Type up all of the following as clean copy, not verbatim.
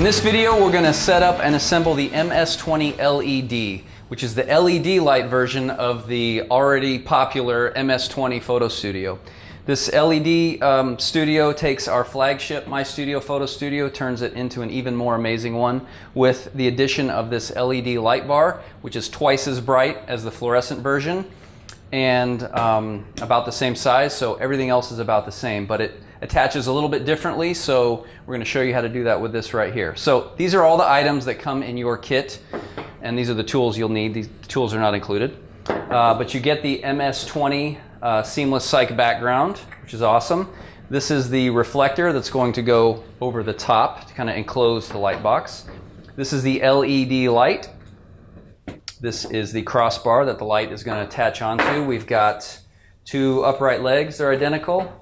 In this video, we're going to set up and assemble the MS20LED, which is the LED light version of the already popular MS20 Photo Studio. This LED studio takes our flagship MyStudio Photo Studio, turns it into an even more amazing one with the addition of this LED light bar, which is twice as bright as the fluorescent version and about the same size, so everything else is about the same, but it attaches a little bit differently, so we're going to show you how to do that with this right here. So these are all the items that come in your kit, and these are the tools you'll need. These tools are not included, but you get the MS20 seamless cyc background, which is awesome. This is the reflector that's going to go over the top to kind of enclose the light box. This is the LED light. This is the crossbar that the light is going to attach onto. We've got two upright legs, they're identical,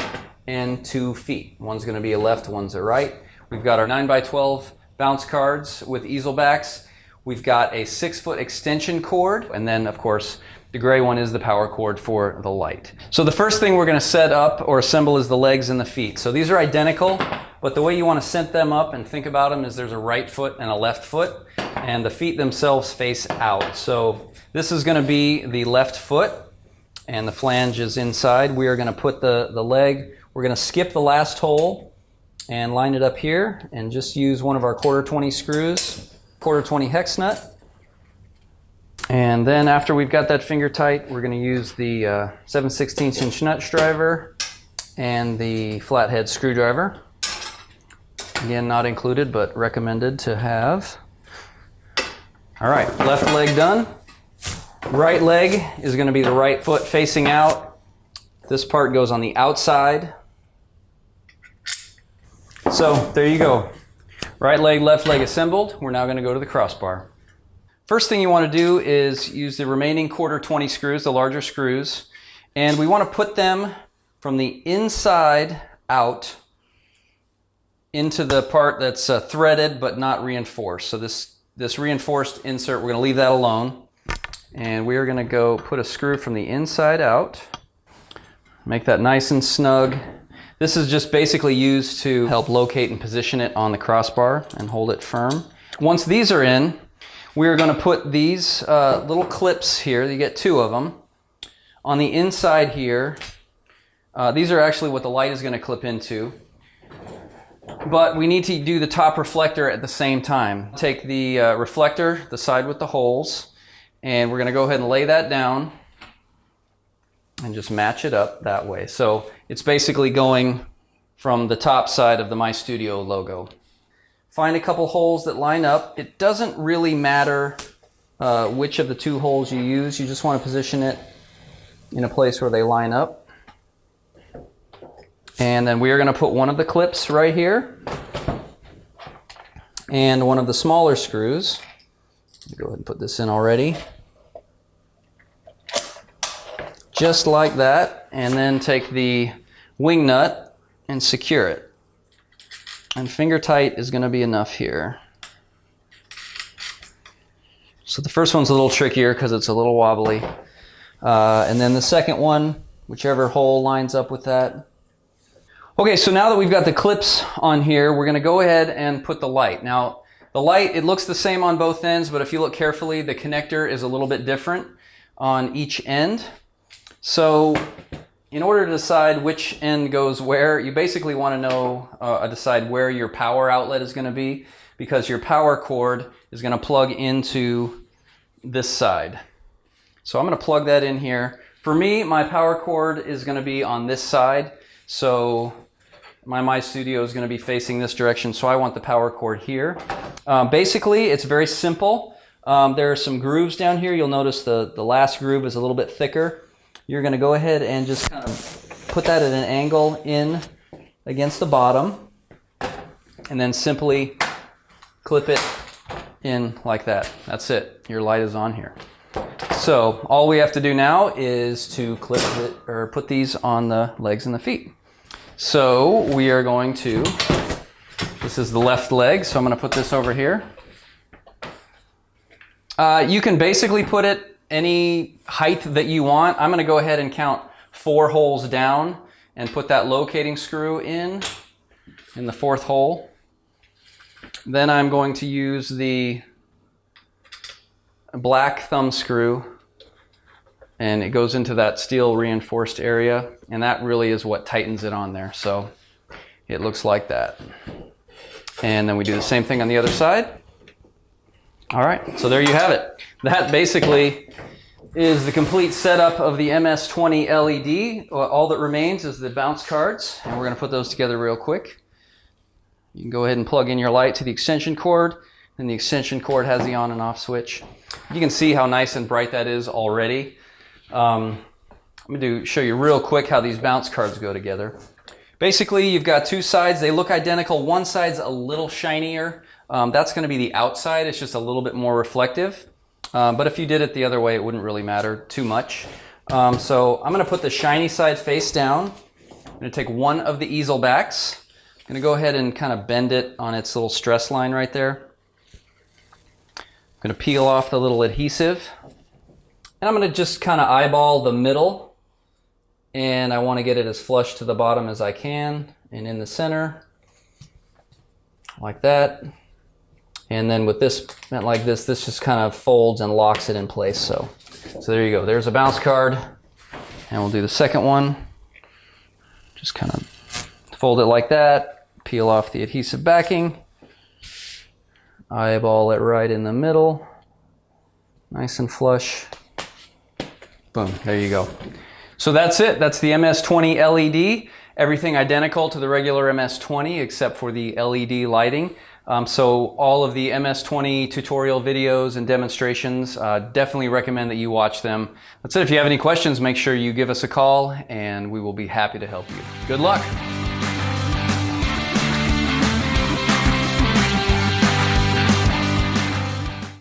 and 2 feet. One's going to be a left, one's a right. We've got our 9x12 bounce cards with easel backs. We've got a 6-foot extension cord, and then of course the gray one is the power cord for the light. So the first thing we're going to set up or assemble is the legs and the feet. So these are identical, but the way you want to set them up and think about them is there's a right foot and a left foot, and the feet themselves face out. So this is going to be the left foot, and the flange is inside. We are going to put the leg. We're going to skip the last hole and line it up here and just use one of our 1/4-20 screws, 1/4-20 hex nut. And then after we've got that finger tight, we're going to use the 7/16 inch nut driver and the flathead screwdriver. Again, not included, but recommended to have. All right, left leg done. Right leg is going to be the right foot facing out. This part goes on the outside. So there you go. Right leg, left leg assembled. We're now going to go to the crossbar. First thing you want to do is use the remaining 1/4-20 screws, the larger screws, and we want to put them from the inside out into the part that's threaded but not reinforced. So this reinforced insert, we're going to leave that alone, and we are going to go put a screw from the inside out. Make that nice and snug. This is just basically used to help locate and position it on the crossbar and hold it firm. Once these are in, we're going to put these little clips here, you get 2 of them, on the inside here. These are actually what the light is going to clip into, but we need to do the top reflector at the same time. Take the reflector, the side with the holes, and we're going to go ahead and lay that down and just match it up that way. So it's basically going from the top side of the MyStudio logo. Find a couple holes that line up. It doesn't really matter which of the 2 holes you use. You just want to position it in a place where they line up. And then we are going to put one of the clips right here and one of the smaller screws. Go ahead and put this in already. Just like that, and then take the wing nut and secure it. And finger tight is going to be enough here. So the first one's a little trickier because it's a little wobbly. And then the second one, whichever hole lines up with that. Okay, so now that we've got the clips on here, we're going to go ahead and put the light. Now, the light, it looks the same on both ends, but if you look carefully, the connector is a little bit different on each end. So in order to decide which end goes where, you basically want to know, decide where your power outlet is going to be, because your power cord is going to plug into this side. So I'm going to plug that in here. For me, my power cord is going to be on this side. So my MyStudio is going to be facing this direction. So I want the power cord here. Basically, it's very simple. There are some grooves down here. You'll notice the last groove is a little bit thicker. You're going to go ahead and just kind of put that at an angle in against the bottom, and then simply clip it in like that. That's it. Your light is on here. So all we have to do now is to clip it or put these on the legs and the feet. So we are going to, this is the left leg, so I'm going to put this over here. You can basically put it any height that you want. I'm going to go ahead and count 4 holes down and put that locating screw in the 4th hole. Then I'm going to use the black thumb screw, and it goes into that steel reinforced area, and that really is what tightens it on there. So it looks like that. And then we do the same thing on the other side. All right, so there you have it. That basically is the complete setup of the MS20 LED. All that remains is the bounce cards, and we're going to put those together real quick. You can go ahead and plug in your light to the extension cord, and the extension cord has the on and off switch. You can see how nice and bright that is already. I'm going to show you real quick how these bounce cards go together. Basically, you've got two sides. They look identical. One side's a little shinier. That's going to be the outside. It's just a little bit more reflective. But if you did it the other way, it wouldn't really matter too much. So I'm going to put the shiny side face down. I'm going to take one of the easel backs. I'm going to go ahead and kind of bend it on its little stress line right there. I'm going to peel off the little adhesive. And I'm going to just kind of eyeball the middle. And I want to get it as flush to the bottom as I can. And in the center, like that. And then with this bent like this just kind of folds and locks it in place. So there you go. There's a bounce card. And we'll do the second one. Just kind of fold it like that. Peel off the adhesive backing. Eyeball it right in the middle. Nice and flush. Boom, there you go. So that's it. That's the MS20 LED. Everything identical to the regular MS20 except for the LED lighting. So all of the MS20 tutorial videos and demonstrations, definitely recommend that you watch them. That's it. If you have any questions, make sure you give us a call and we will be happy to help you. Good luck.